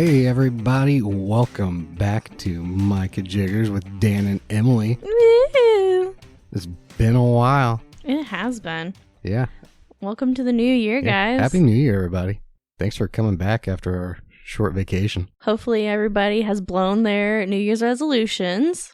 Hey everybody, welcome back to Micah Jiggers with Dan and Emily. Woo! It's been a while. It has been. Yeah. Welcome to the new year, guys. Happy New Year, everybody. Thanks for coming back after our short vacation. Hopefully everybody has blown their New Year's resolutions.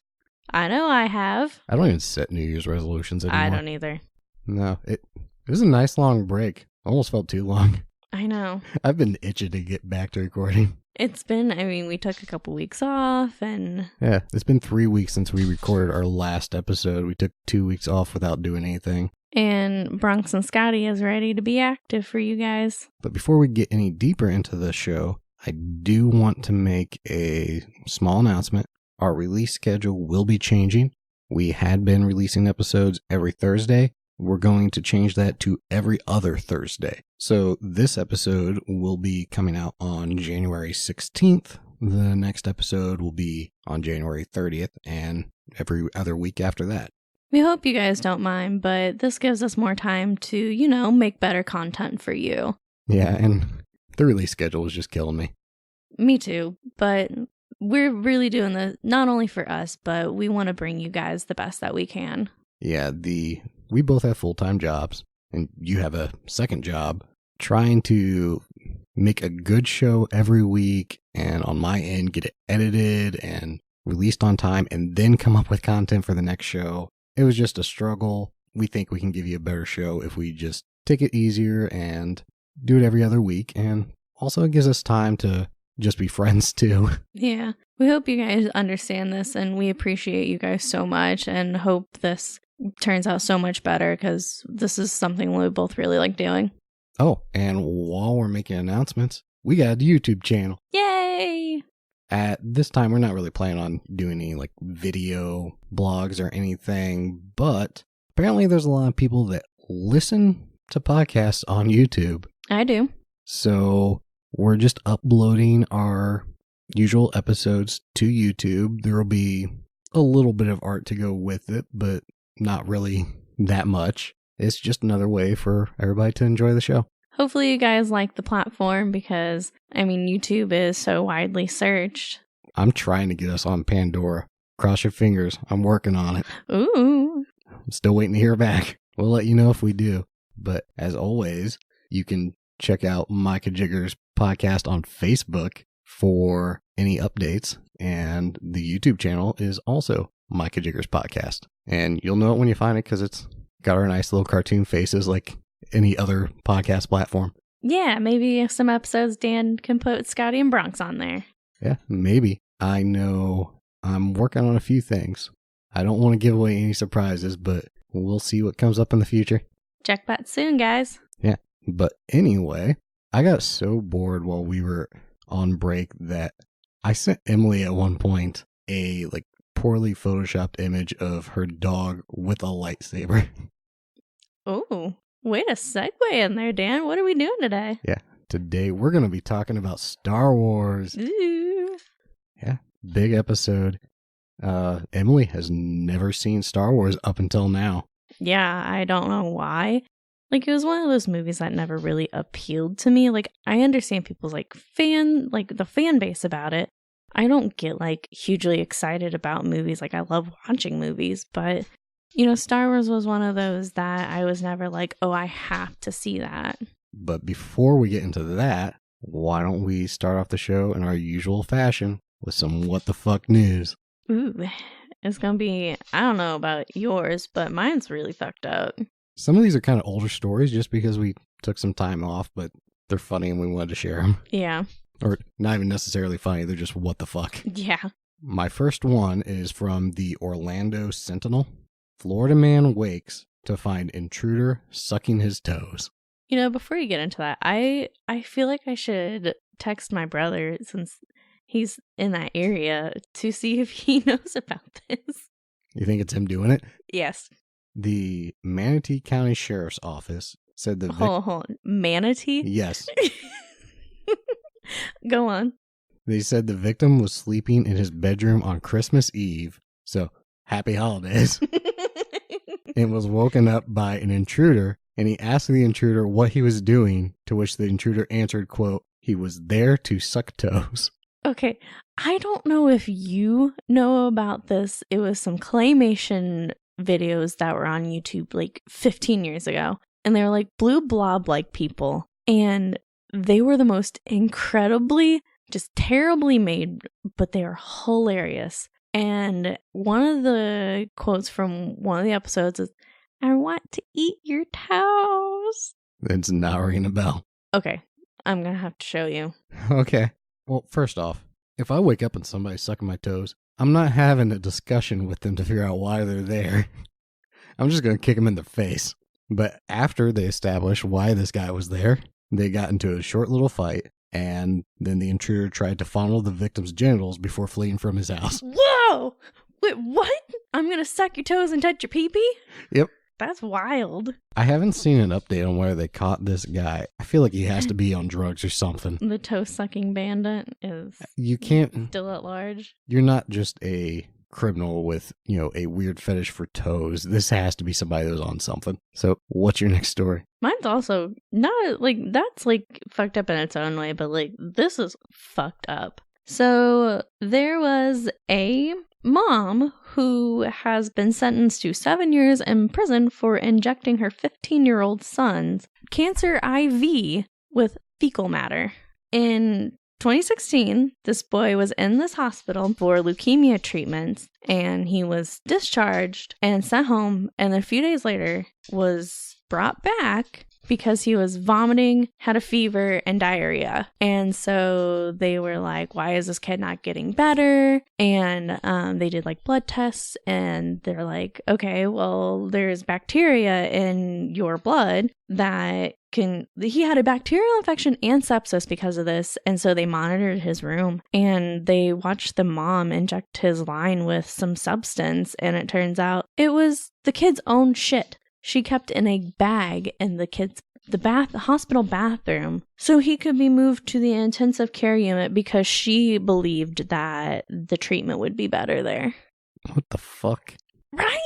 I know I have. I don't even set New Year's resolutions anymore. I don't either. No, it was a nice long break. Almost felt too long. I know. I've been itching to get back to recording. It's been, we took a couple weeks off and... Yeah, it's been 3 weeks since we recorded our last episode. We took 2 weeks off without doing anything. And Bronx and Scotty is ready to be active for you guys. But before we get any deeper into the show, I do want to make a small announcement. Our release schedule will be changing. We had been releasing episodes every Thursday. We're going to change that to every other Thursday. So this episode will be coming out on January 16th. The next episode will be on January 30th and every other week after that. We hope you guys don't mind, but this gives us more time to, make better content for you. Yeah, and the release schedule is just killing me. Me too, but we're really doing this not only for us, but we want to bring you guys the best that we can. Yeah, we both have full-time jobs, and you have a second job. Trying to make a good show every week, and on my end, get it edited and released on time, and then come up with content for the next show. It was just a struggle. We think we can give you a better show if we just take it easier and do it every other week, and also it gives us time to just be friends too. Yeah, we hope you guys understand this, and we appreciate you guys so much, and hope this turns out so much better, because this is something we both really like doing. Oh, and while we're making announcements, we got a YouTube channel. Yay! At this time, we're not really planning on doing any video blogs or anything, but apparently there's a lot of people that listen to podcasts on YouTube. I do. So we're just uploading our usual episodes to YouTube. There will be a little bit of art to go with it, but not really that much. It's just another way for everybody to enjoy the show. Hopefully you guys like the platform, because, YouTube is so widely searched. I'm trying to get us on Pandora. Cross your fingers. I'm working on it. Ooh. I'm still waiting to hear back. We'll let you know if we do. But as always, you can check out Micah Jiggers podcast on Facebook for any updates. And the YouTube channel is also Micah Jiggers podcast. And you'll know it when you find it, because it's got our nice little cartoon faces like any other podcast platform. Yeah, maybe some episodes Dan can put Scotty and Bronx on there. Yeah, maybe. I know I'm working on a few things. I don't want to give away any surprises, but we'll see what comes up in the future. Check back soon, guys. Yeah, but anyway, I got so bored while we were on break that I sent Emily at one point a poorly photoshopped image of her dog with a lightsaber. Oh, way to segue in there, Dan. What are we doing today? Yeah, today we're going to be talking about Star Wars. Ooh. Yeah, big episode. Emily has never seen Star Wars up until now. Yeah, I don't know why. It was one of those movies that never really appealed to me. I understand people's the fan base about it. I don't get hugely excited about movies. I love watching movies, but Star Wars was one of those that I was never oh, I have to see that. But before we get into that, why don't we start off the show in our usual fashion with some what the fuck news? Ooh, it's gonna be, I don't know about yours, but mine's really fucked up. Some of these are kind of older stories just because we took some time off, but they're funny and we wanted to share them. Yeah. Or not even necessarily funny, they're just what the fuck. Yeah. My first one is from the Orlando Sentinel. Florida man wakes to find intruder sucking his toes. Before you get into that, I feel like I should text my brother, since he's in that area, to see if he knows about this. You think it's him doing it? Yes. The Manatee County Sheriff's Office said the Hold on. Manatee? Yes. Go on. They said the victim was sleeping in his bedroom on Christmas Eve, so happy holidays, and was woken up by an intruder, and he asked the intruder what he was doing, to which the intruder answered, quote, "He was there to suck toes." Okay, I don't know if you know about this. It was some claymation videos that were on YouTube like 15 years ago. And they were like blue blob-like people. And they were the most incredibly, just terribly made, but they are hilarious. And one of the quotes from one of the episodes is, "I want to eat your toes." It's not ringing a bell. Okay, I'm going to have to show you. Okay. Well, first off, if I wake up and somebody's sucking my toes, I'm not having a discussion with them to figure out why they're there. I'm just going to kick them in the face. But after they established why this guy was there, they got into a short little fight, and then the intruder tried to fondle the victim's genitals before fleeing from his house. Whoa! Wait, what? I'm going to suck your toes and touch your pee-pee? Yep. That's wild. I haven't seen an update on where they caught this guy. I feel like he has to be on drugs or something. The toe-sucking bandit is You can't... still at large. You're not just a criminal with, a weird fetish for toes. This has to be somebody that was on something. So, what's your next story? Mine's also not, like, that's, like, fucked up in its own way, but, like, this is fucked up. So, there was a mom who has been sentenced to 7 years in prison for injecting her 15-year-old son's cancer IV with fecal matter. In 2016, this boy was in this hospital for leukemia treatments, and he was discharged and sent home, and then a few days later was brought back because he was vomiting, had a fever, and diarrhea. And so they were like, why is this kid not getting better? And they did like blood tests, and they're like, okay, well, there's bacteria in your blood that he had a bacterial infection and sepsis because of this. And so they monitored his room, and they watched the mom inject his line with some substance, and it turns out it was the kid's own shit. She kept in a bag in the hospital bathroom so he could be moved to the intensive care unit because she believed that the treatment would be better there. What the fuck? Right?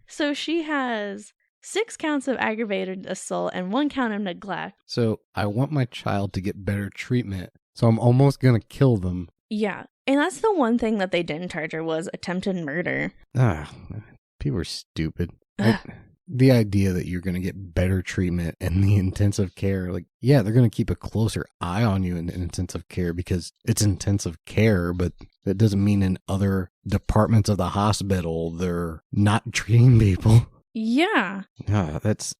So she has 6 counts of aggravated assault and 1 count of neglect. So I want my child to get better treatment, so I'm almost gonna kill them. Yeah. And that's the one thing that they didn't charge her was attempted murder. People are stupid. The idea that you're going to get better treatment in the intensive care, like, yeah, they're going to keep a closer eye on you in intensive care because it's intensive care, but that doesn't mean in other departments of the hospital they're not treating people. Yeah. That's...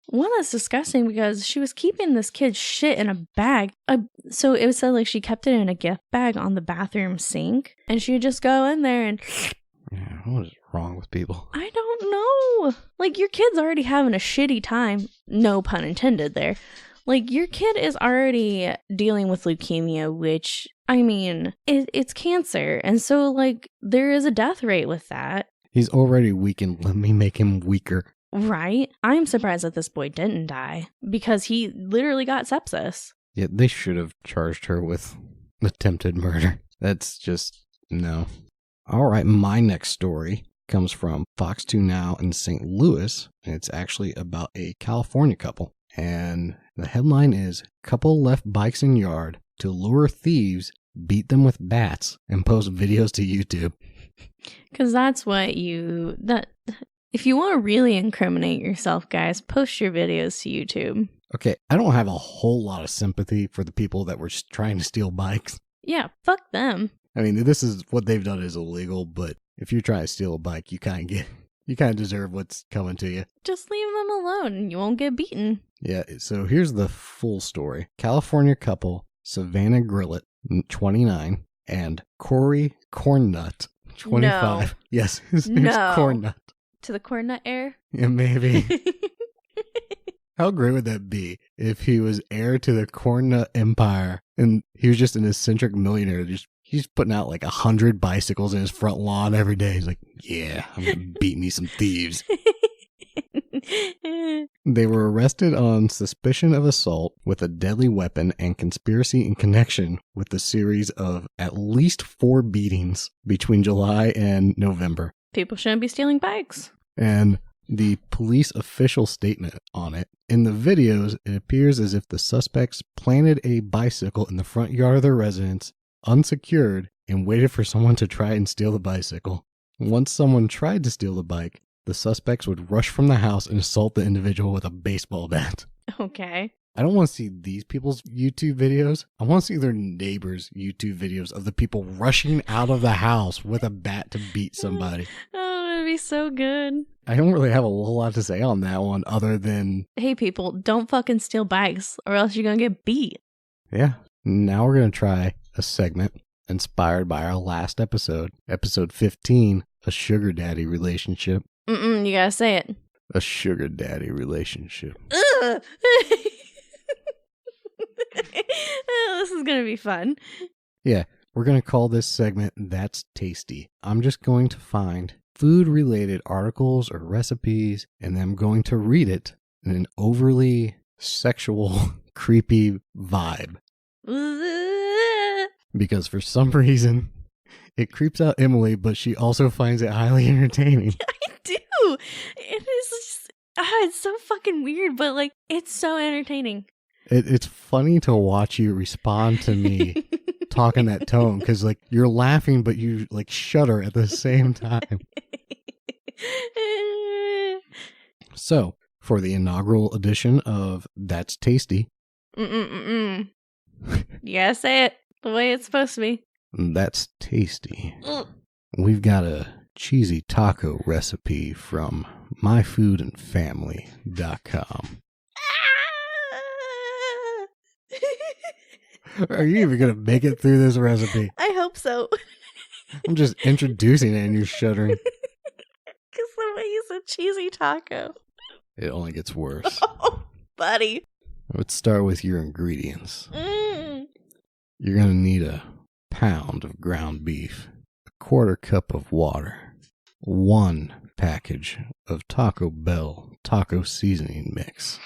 One, that's disgusting because she was keeping this kid's shit in a bag. So it was said like she kept it in a gift bag on the bathroom sink, and she would just go in there and... Yeah, what is wrong with people? I don't know. Like, your kid's already having a shitty time. No pun intended there. Like, your kid is already dealing with leukemia, which, I mean, it's cancer. And so, like, there is a death rate with that. He's already weakened. Let me make him weaker. Right? I'm surprised that this boy didn't die because he literally got sepsis. Yeah, they should have charged her with attempted murder. That's just, no. All right, my next story comes from Fox 2 Now in St. Louis. It's actually about a California couple. And the headline is, "Couple left bikes in yard to lure thieves, beat them with bats, and post videos to YouTube." Because that's what if you want to really incriminate yourself, guys, post your videos to YouTube. Okay, I don't have a whole lot of sympathy for the people that were trying to steal bikes. Yeah, fuck them. I mean, this is what they've done is illegal, but if you're trying to steal a bike, you kind of deserve what's coming to you. Just leave them alone and you won't get beaten. Yeah, so here's the full story. California couple Savannah Grillett, 29, and Corey Cornnut, 25. No. Yes, his name's Cornnut. To the Cornnut heir? Yeah, maybe. How great would that be if he was heir to the Cornnut empire and he was just an eccentric millionaire? He's putting out like 100 bicycles in his front lawn every day. He's like, yeah, I'm going to beat me some thieves. They were arrested on suspicion of assault with a deadly weapon and conspiracy in connection with the series of at least 4 beatings between July and November. People shouldn't be stealing bikes. And the police official statement on it. In the videos, it appears as if the suspects planted a bicycle in the front yard of their residence unsecured, and waited for someone to try and steal the bicycle. Once someone tried to steal the bike, the suspects would rush from the house and assault the individual with a baseball bat. Okay. I don't want to see these people's YouTube videos. I want to see their neighbors' YouTube videos of the people rushing out of the house with a bat to beat somebody. Oh, that'd be so good. I don't really have a whole lot to say on that one other than... Hey, people, don't fucking steal bikes or else you're going to get beat. Yeah. Now we're going to try a segment inspired by our last episode, episode 15, a sugar daddy relationship. You gotta say it. A sugar daddy relationship. Ugh. This is gonna be fun. Yeah, we're going to call this segment That's Tasty. I'm just going to find food-related articles or recipes, and then I'm going to read it in an overly sexual, creepy vibe. Because for some reason, it creeps out Emily, but she also finds it highly entertaining. I do. It is just, it's so fucking weird, but like, it's so entertaining. It's funny to watch you respond to me talk in that tone, because like you're laughing, but you like shudder at the same time. So, for the inaugural edition of That's Tasty. You gotta say it the way it's supposed to be. That's Tasty. We've got a cheesy taco recipe from myfoodandfamily.com. Are you even going to make it through this recipe? I hope so. I'm just introducing it and you're shuddering. Because the way you said cheesy taco. It only gets worse. Oh, buddy. Let's start with your ingredients. You're going to need a pound of ground beef, a quarter cup of water, 1 package of Taco Bell taco seasoning mix,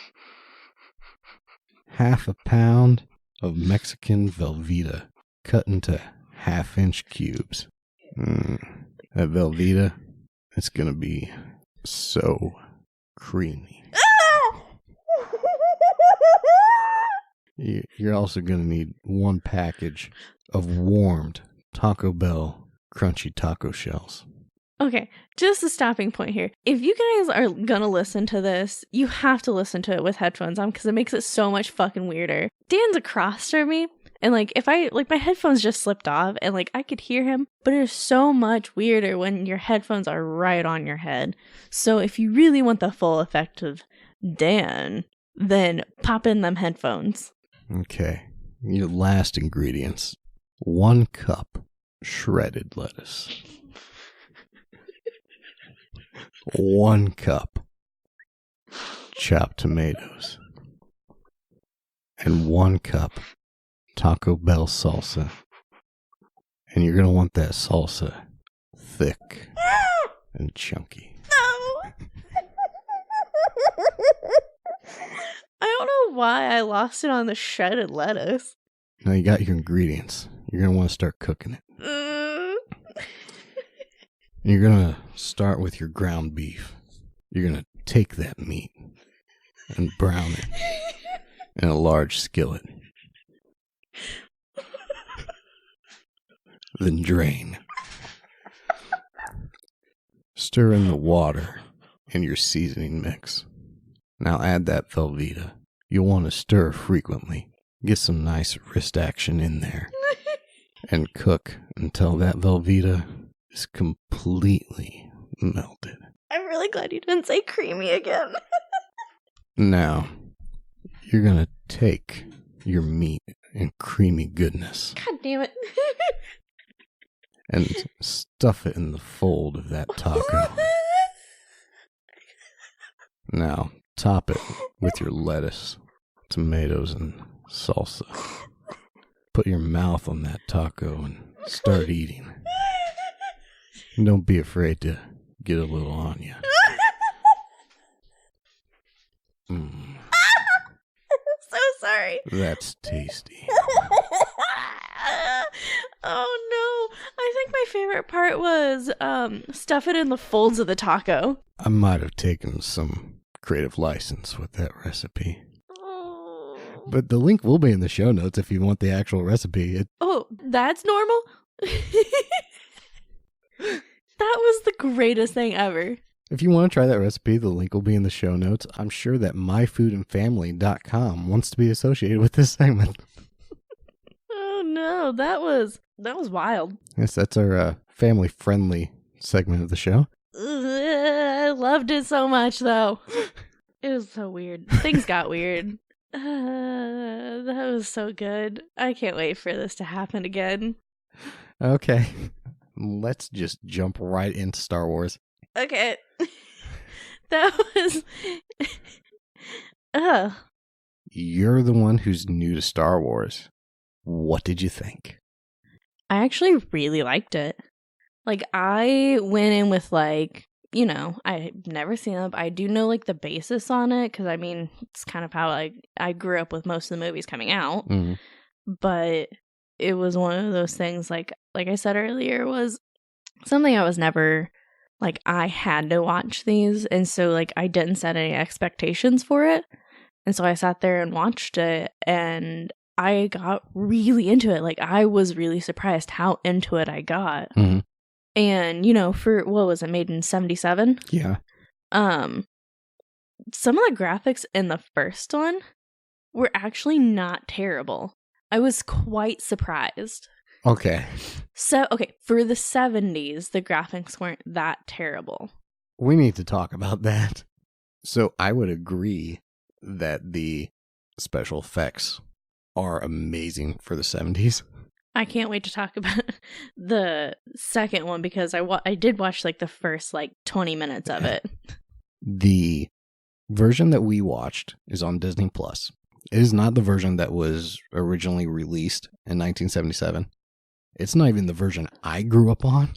half a pound of Mexican Velveeta cut into 1/2-inch cubes. That Velveeta, it's going to be so creamy. You're also going to need 1 package of warmed Taco Bell crunchy taco shells. Okay, just a stopping point here. If you guys are gonna listen to this, you have to listen to it with headphones on because it makes it so much fucking weirder. Dan's across from me, and like if I like my headphones just slipped off and like I could hear him, but it's so much weirder when your headphones are right on your head. So if you really want the full effect of Dan, then pop in them headphones. Okay, your last ingredients: 1 cup shredded lettuce. 1 cup chopped tomatoes, and 1 cup Taco Bell salsa. And you're going to want that salsa thick and chunky. No! I don't know why I lost it on the shredded lettuce. Now you got your ingredients. You're going to want to start cooking it. You're going to start with your ground beef. You're going to take that meat and brown it in a large skillet. Then drain. Stir in the water and your seasoning mix. Now add that Velveeta. You'll want to stir frequently. Get some nice wrist action in there. And cook until that Velveeta is completely melted. I'm really glad you didn't say creamy again. Now, you're going to take your meat and creamy goodness God damn it. and stuff it in the fold of that taco. Now, top it with your lettuce, tomatoes, and salsa. Put your mouth on that taco and start eating. And don't be afraid to get a little on you. So sorry. That's tasty. Oh no. I think my favorite part was stuff it in the folds of the taco. I might have taken some creative license with that recipe. But the link will be in the show notes if you want the actual recipe. Oh, that's normal? That was the greatest thing ever. If you want to try that recipe, the link will be in the show notes. I'm sure that myfoodandfamily.com wants to be associated with this segment. Oh no, that was wild. Yes, that's our family-friendly segment of the show. I loved it so much, though. It was so weird. Things got weird. That was so good. I can't wait for this to happen again. Okay. Let's just jump right into Star Wars. Okay. That was... You're the one who's new to Star Wars. What did you think? I actually really liked it. Like, I went in with, like, you know, I've never seen it, but I do know, like, the basis on it, because, I mean, it's kind of how I grew up with most of the movies coming out. Mm-hmm. But it was one of those things, like I said earlier, was something I was never, like, I had to watch these, and so, like, I didn't set any expectations for it, and so I sat there and watched it, and I got really into it. Like, I was really surprised how into it I got. Mm-hmm. And, you know, for, what was it, made in 77? Yeah. Some of the graphics in the first one were actually not terrible. I was quite surprised. Okay. So, okay, for the 70s, the graphics weren't that terrible. We need to talk about that. So I would agree that the special effects are amazing for the 70s. I can't wait to talk about the second one because I did watch like the first like 20 minutes of it. The version that we watched is on Disney Plus. It is not the version that was originally released in 1977. It's not even the version I grew up on.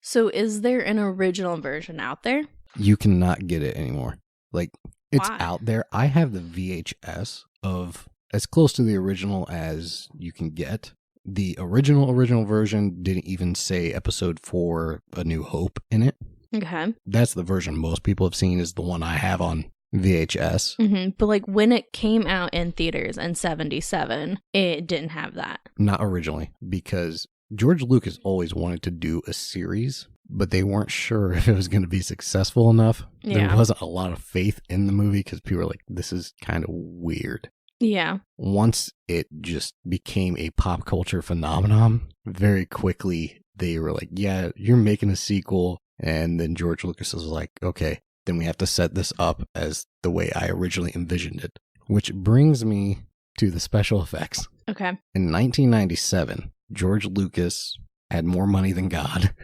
So is there an original version out there? You cannot get it anymore. Like, it's Why? out there. I have the VHS of as close to the original as you can get. The original version didn't even say episode 4, A New Hope, in it. Okay. That's the version most people have seen, is the one I have on VHS. Mm-hmm. But like when it came out in theaters in 77, it didn't have that. Not originally, because George Lucas always wanted to do a series, but they weren't sure if it was going to be successful enough. Yeah. There wasn't a lot of faith in the movie because people were like, this is kind of weird. Yeah. Once it just became a pop culture phenomenon, very quickly they were like, yeah, you're making a sequel. And then George Lucas was like, okay, then we have to set this up as the way I originally envisioned it. Which brings me to the special effects. Okay. In 1997, George Lucas had more money than God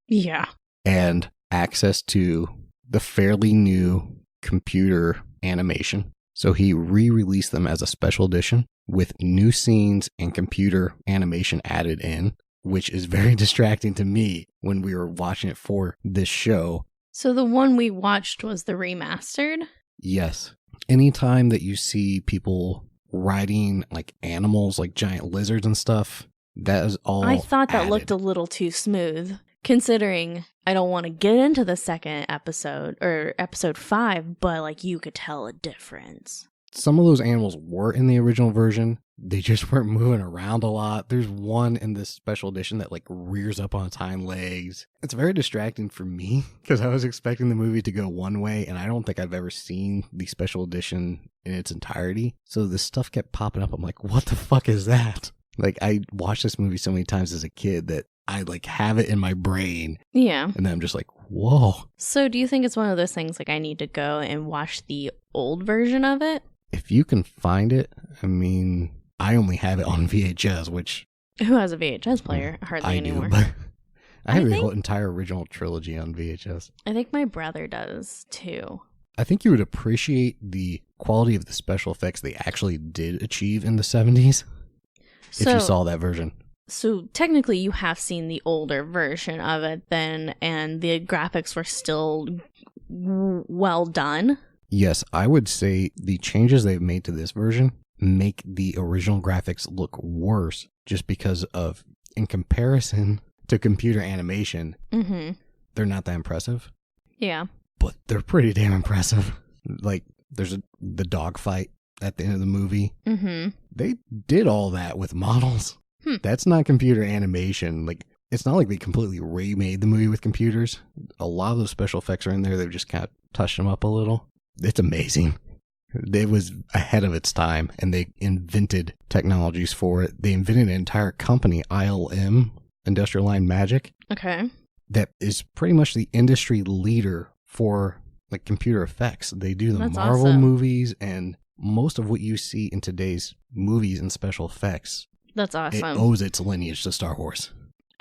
Yeah. and access to the fairly new computer animation. So he re-released them as a special edition with new scenes and computer animation added in, which is very distracting to me when we were watching it for this show. So the one we watched was the remastered? Yes. Anytime that you see people riding like animals, like giant lizards and stuff, that is all I thought that added. looked a little too smooth, considering I don't want to get into the second episode, or episode 5, but like you could tell a difference. Some of those animals were in the original version. They just weren't moving around a lot. There's one in this special edition that like rears up on its hind legs. It's very distracting for me because I was expecting the movie to go one way, and I don't think I've ever seen the special edition in its entirety. So this stuff kept popping up. I'm like, what the fuck is that? Like, I watched this movie so many times as a kid that I like have it in my brain. Yeah. And then I'm just like, whoa. So do you think it's one of those things like I need to go and watch the old version of it? If you can find it, I mean, I only have it on VHS, which Who has a VHS player? Hardly I anymore. do, but I have the think- whole entire original trilogy on VHS. I think my brother does too. I think you would appreciate the quality of the special effects they actually did achieve in the 70s if you saw that version. So technically you have seen the older version of it then, and the graphics were still well done. Yes, I would say the changes they've made to this version make the original graphics look worse just because of, in comparison to computer animation, Mm-hmm. they're not that impressive, Yeah. but they're pretty damn impressive. Like, there's the dog fight at the end of the movie. Mm-hmm. They did all that with models. That's not computer animation. Like, it's not like they completely remade the movie with computers. A lot of those special effects are in there. They've just kind of touched them up a little. It's amazing. It was ahead of its time, and they invented technologies for it. They invented an entire company, ILM, Industrial Line Magic. Okay. That is pretty much the industry leader for like computer effects. They do the That's Marvel awesome. movies, and most of what you see in today's movies and special effects, That's awesome. it owes its lineage to Star Wars.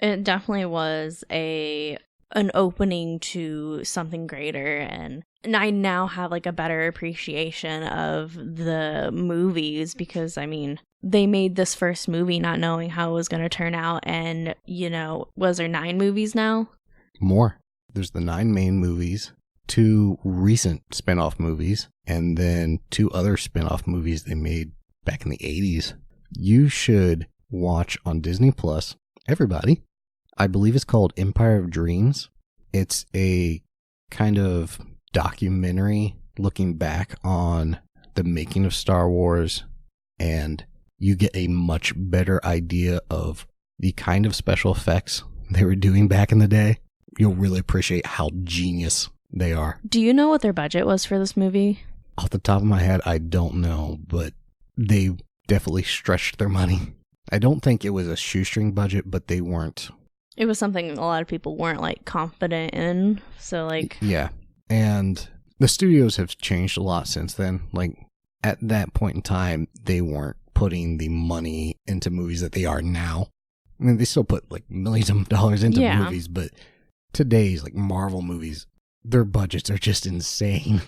It definitely was an opening to something greater, and I now have like a better appreciation of the movies because I mean they made this first movie not knowing how it was going to turn out, and you know, was there 9 movies now? More. There's the 9 main movies, 2 recent spin-off movies, and then 2 other spin-off movies they made back in the 80s. You should watch on Disney Plus, everybody. I believe it's called Empire of Dreams. It's a kind of documentary looking back on the making of Star Wars, and you get a much better idea of the kind of special effects they were doing back in the day. You'll really appreciate how genius they are. Do you know what their budget was for this movie? Off the top of my head, I don't know, but they definitely stretched their money. I don't think it was a shoestring budget, but they weren't. It was something a lot of people weren't like confident in. So like, yeah. And the studios have changed a lot since then. Like at that point in time, they weren't putting the money into movies that they are now. I mean, they still put like millions of dollars into movies, but today's like Marvel movies, their budgets are just insane.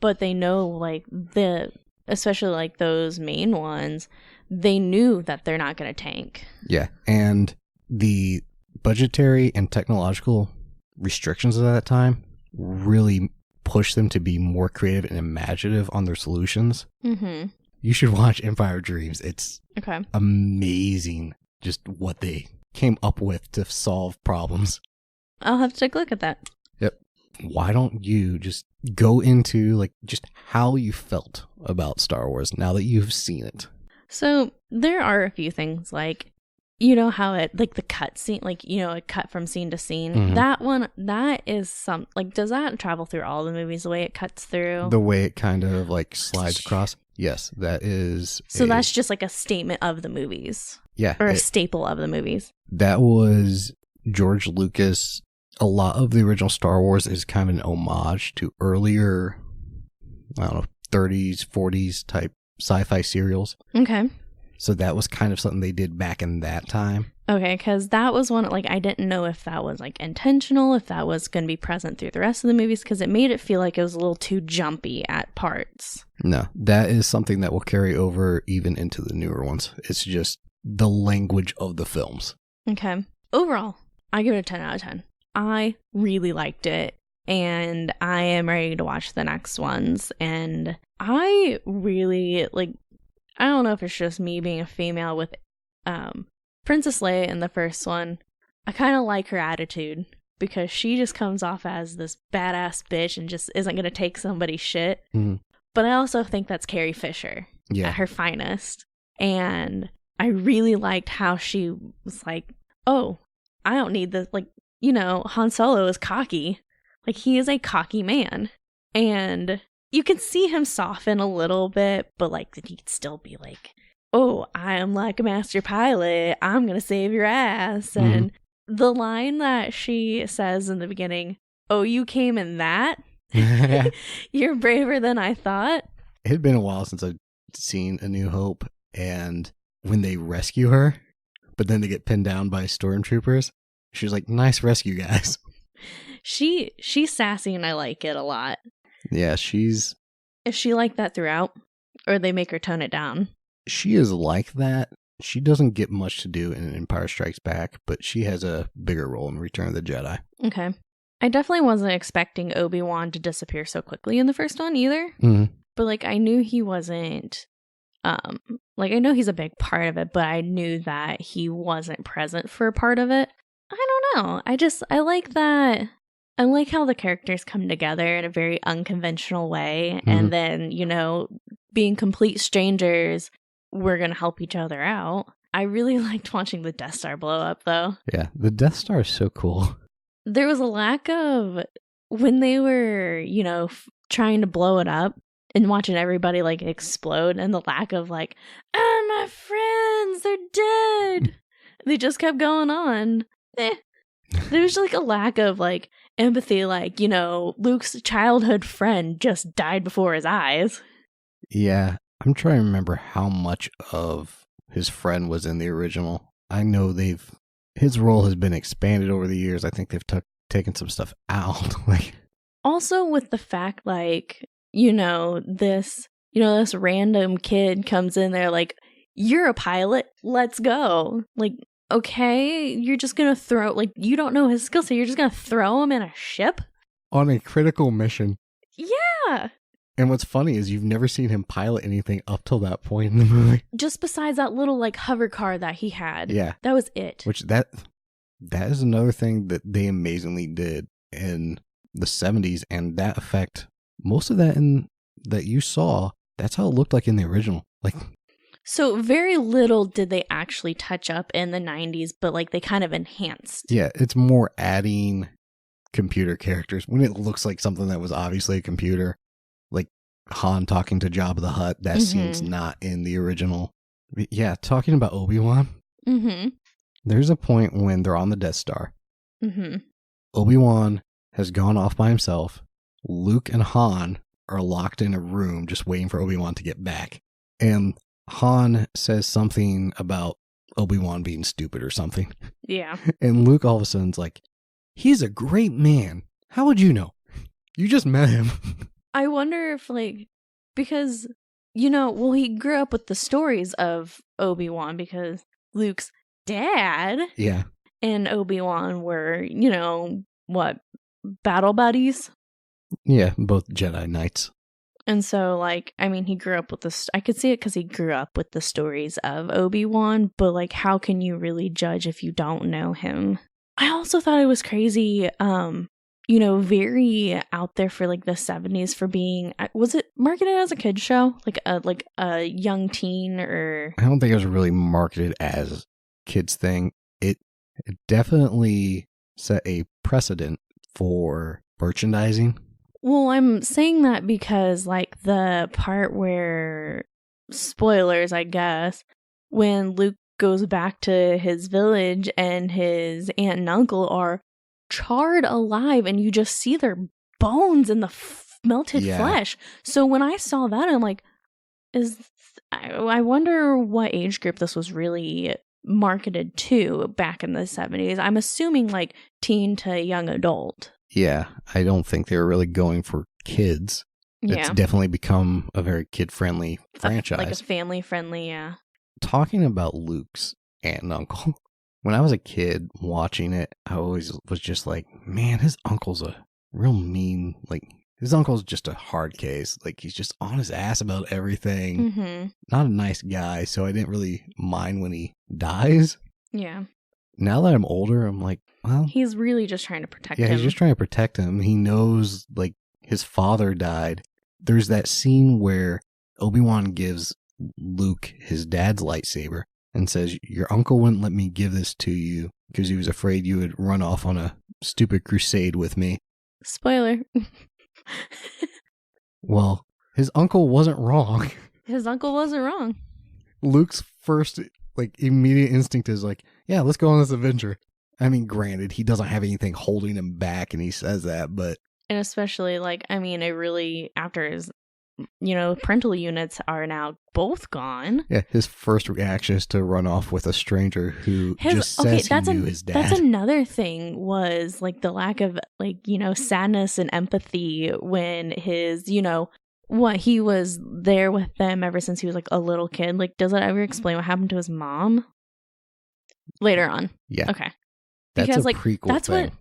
But they know like especially like those main ones, they knew that they're not going to tank. Yeah. And the budgetary and technological restrictions of that time really pushed them to be more creative and imaginative on their solutions. Mm-hmm. You should watch Empire of Dreams. It's okay. Amazing just what they came up with to solve problems. I'll have to take a look at that. Yep. Why don't you just go into like just how you felt about Star Wars now that you've seen it? So there are a few things like, you know how it like the cut scene, like, you know, a cut from scene to scene. Mm-hmm. That one, that is some like, does that travel through all the movies the way it cuts through? The way it kind of like slides across. Yes, that is. So that's just like a statement of the movies. Yeah. Or a staple of the movies. That was George Lucas. A lot of the original Star Wars is kind of an homage to earlier, I don't know, 30s, 40s type sci-fi serials. Okay. So that was kind of something they did back in that time. Okay, because that was one, like, I didn't know if that was, like, intentional, if that was going to be present through the rest of the movies, because it made it feel like it was a little too jumpy at parts. No, that is something that will carry over even into the newer ones. It's just the language of the films. Okay. Overall, I give it a 10 out of 10. I really liked it, and I am ready to watch the next ones, and I really, like, I don't know if it's just me being a female with Princess Leia in the first one. I kind of like her attitude because she just comes off as this badass bitch and just isn't going to take somebody's shit. Mm-hmm. But I also think that's Carrie Fisher at her finest. And I really liked how she was like, oh, I don't need this. Like, you know, Han Solo is cocky. Like, he is a cocky man. And you can see him soften a little bit, but like he'd still be like, oh, I am like a master pilot. I'm going to save your ass. Mm-hmm. And the line that she says in the beginning, oh, you came in that? You're braver than I thought. It had been a while since I'd seen A New Hope, and when they rescue her, but then they get pinned down by stormtroopers, she's like, nice rescue, guys. She's sassy and I like it a lot. Yeah, is she like that throughout? Or they make her tone it down? She is like that. She doesn't get much to do in Empire Strikes Back, but she has a bigger role in Return of the Jedi. Okay. I definitely wasn't expecting Obi-Wan to disappear so quickly in the first one either. Mm-hmm. But like I knew he wasn't like I know he's a big part of it, but I knew that he wasn't present for a part of it. I don't know. I like that. I like how the characters come together in a very unconventional way. Mm-hmm. And then, you know, being complete strangers, we're going to help each other out. I really liked watching the Death Star blow up, though. Yeah, the Death Star is so cool. There was a lack of, when they were, you know, trying to blow it up and watching everybody like explode, and the lack of like, my friends, they're dead. They just kept going on. There was like a lack of like empathy, like, you know, Luke's childhood friend just died before his eyes. Yeah, I'm trying to remember how much of his friend was in the original. I know his role has been expanded over the years. I think they've taken some stuff out. Like, also with the fact, like, this random kid comes in there like, you're a pilot, let's go. Like, okay, you're just gonna throw, like, you don't know his skill set, you're just gonna throw him in a ship? On a critical mission. Yeah. And what's funny is you've never seen him pilot anything up till that point in the movie. Just besides that little, like, hover car that he had. Yeah. That was it. Which that is another thing that they amazingly did in the 70s, and that effect, most of that that you saw, that's how it looked like in the original. Like, so very little did they actually touch up in the 90s, but like they kind of enhanced. Yeah, it's more adding computer characters when it looks like something that was obviously a computer. Like Han talking to Jabba the Hutt, that scene's not in the original. But yeah, talking about Obi-Wan. Mm-hmm. There's a point when they're on the Death Star. Mm-hmm. Obi-Wan has gone off by himself. Luke and Han are locked in a room just waiting for Obi-Wan to get back. And Han says something about Obi-Wan being stupid or something. Yeah. And Luke all of a sudden's like, he's a great man. How would you know? You just met him. I wonder if, like, because, he grew up with the stories of Obi-Wan because Luke's dad and Obi-Wan were, battle buddies? Yeah, both Jedi Knights. And so, like, I mean, he grew up with I could see it because he grew up with the stories of Obi-Wan, but, like, how can you really judge if you don't know him? I also thought it was crazy, very out there for, like, the 70s for being, was it marketed as a kid's show? Like a young teen, or? I don't think it was really marketed as a kid's thing. It definitely set a precedent for merchandising. Well, I'm saying that because, like, the part where, spoilers, I guess, when Luke goes back to his village and his aunt and uncle are charred alive and you just see their bones in the melted flesh. So when I saw that, I'm like, I wonder what age group this was really marketed to back in the 70s. I'm assuming, like, teen to young adult. Yeah, I don't think they were really going for kids. Yeah. It's definitely become a very kid-friendly franchise. Like a family-friendly, yeah. Talking about Luke's aunt and uncle, when I was a kid watching it, I always was just like, man, his uncle's a real mean, like, his uncle's just a hard case. Like, he's just on his ass about everything. Mm-hmm. Not a nice guy, so I didn't really mind when he dies. Yeah. Now that I'm older, I'm like, well, he's really just trying to protect him. Yeah, he's just trying to protect him. He knows, like, his father died. There's that scene where Obi-Wan gives Luke his dad's lightsaber and says, your uncle wouldn't let me give this to you because he was afraid you would run off on a stupid crusade with me. Spoiler. Well, his uncle wasn't wrong. His uncle wasn't wrong. Luke's first, like, immediate instinct is like, yeah, let's go on this adventure. I mean, granted, he doesn't have anything holding him back, and he says that, but... And especially, like, I mean, it really, after his, parental units are now both gone. Yeah, his first reaction is to run off with a stranger who just says he knew his dad. That's another thing, was, like, the lack of, like, sadness and empathy when his, he was there with them ever since he was, like, a little kid. Like, does it ever explain what happened to his mom? Later on. Yeah. Okay. That's because, a like, prequel that's thing.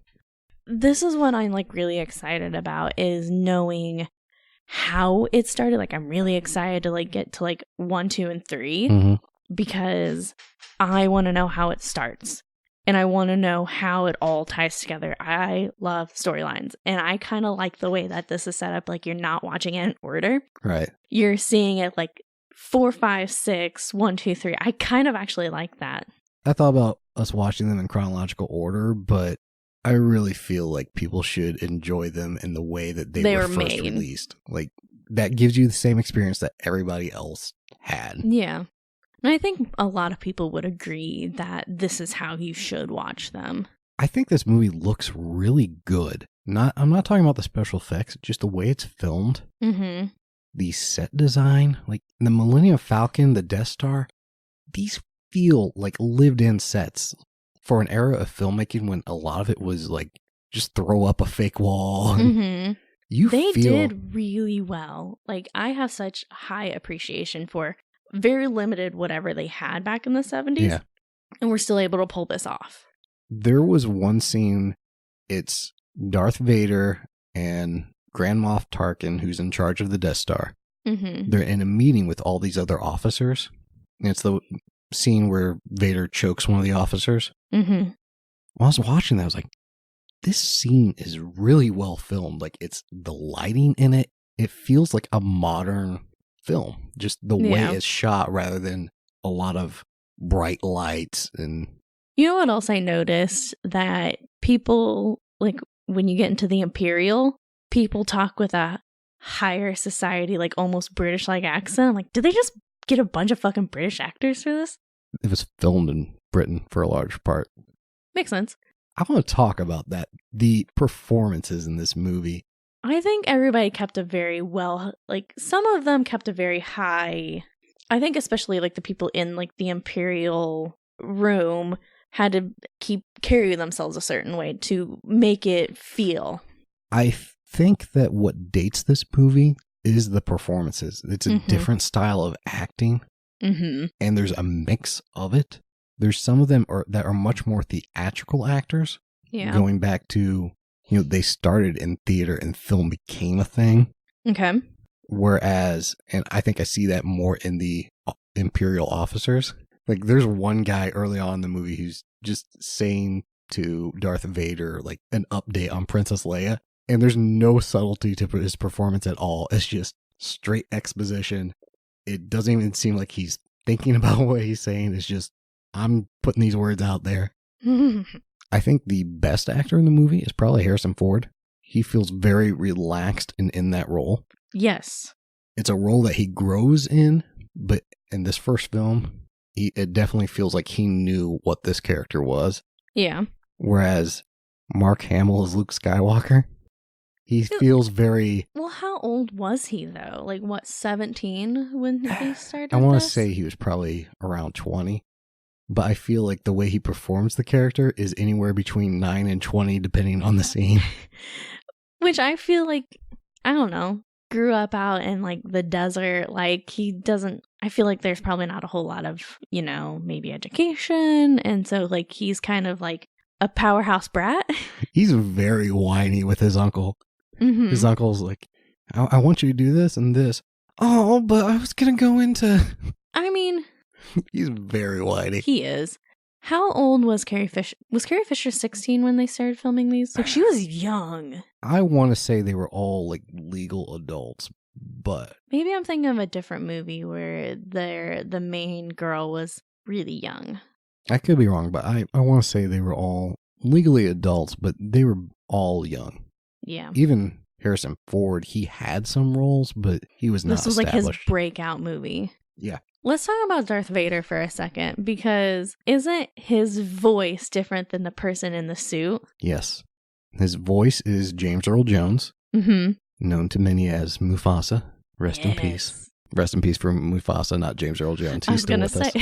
This is what I'm, like, really excited about, is knowing how it started. Like, I'm really excited to, like, get to, like, 1, 2, and 3 because I want to know how it starts. and I want to know how it all ties together. I love storylines, and I kind of like the way that this is set up. Like, you're not watching it in order. Right. You're seeing it like 4, 5, 6, 1, 2, 3. I kind of actually like that. I thought about us watching them in chronological order, but I really feel like people should enjoy them in the way that they were first made. released. Like, that gives you the same experience that everybody else had. Yeah. And I think a lot of people would agree that this is how you should watch them. I think this movie looks really good. I'm not talking about the special effects, just the way it's filmed. Mm-hmm. The set design, like the Millennium Falcon, the Death Star, these feel like lived-in sets for an era of filmmaking when a lot of it was like just throw up a fake wall. Mm-hmm. They did really well. Like, I have such high appreciation for very limited whatever they had back in the 70s. Yeah. And we're still able to pull this off. There was one scene, it's Darth Vader and Grand Moff Tarkin, who's in charge of the Death Star. Mm-hmm. They're in a meeting with all these other officers. And it's the scene where Vader chokes one of the officers. Mm-hmm. When I was watching that, I was like, this scene is really well filmed. Like, it's the lighting in it. It feels like a modern film. Just the way it's shot rather than a lot of bright lights. And you know what else I noticed? That people, like, when you get into the Imperial, people talk with a higher society, like almost British-like accent. I'm like, did they just get a bunch of fucking British actors for this? it was filmed in Britain for a large part. Makes sense. I want to talk about that. The performances in this movie. I think everybody kept a very some of them kept a very high. I think especially like the people in like the Imperial room had to carry themselves a certain way to make it feel. I think that what dates this movie is the performances. It's a different style of acting, and there's a mix of it. There's some of them that are much more theatrical actors. Yeah. Going back to, they started in theater and film became a thing. Okay. Whereas, and I think I see that more in the Imperial officers. Like, there's one guy early on in the movie who's just saying to Darth Vader, like, an update on Princess Leia. And there's no subtlety to his performance at all. It's just straight exposition. It doesn't even seem like he's thinking about what he's saying. It's just, I'm putting these words out there. I think the best actor in the movie is probably Harrison Ford. He feels very relaxed in that role. Yes. It's a role that he grows in, but in this first film, it definitely feels like he knew what this character was. Yeah. Whereas Mark Hamill as Luke Skywalker, he feels very... Well, how old was he, though? Like, what, 17 when he started I want to say he was probably around 20. But I feel like the way he performs the character is anywhere between 9 and 20, depending on the scene. Which I feel like, I don't know, grew up out in like the desert. Like, he doesn't, I feel like there's probably not a whole lot of, maybe education. And so like, he's kind of like a powerhouse brat. He's very whiny with his uncle. His uncle's like, I want you to do this and this. Oh, but I was going to go into... I mean... He's very whiny. He is. How old was Carrie Fisher? Was Carrie Fisher 16 when they started filming these? Like, she was young. I want to say they were all like legal adults, but maybe I'm thinking of a different movie where the main girl was really young. I could be wrong, but I want to say they were all legally adults, but they were all young. Yeah. Even Harrison Ford, he had some roles, but he was not established. This was like his breakout movie. Yeah. Let's talk about Darth Vader for a second, because isn't his voice different than the person in the suit? Yes. His voice is James Earl Jones, known to many as Mufasa. Rest in peace. Rest in peace for Mufasa, not James Earl Jones. He's still with us.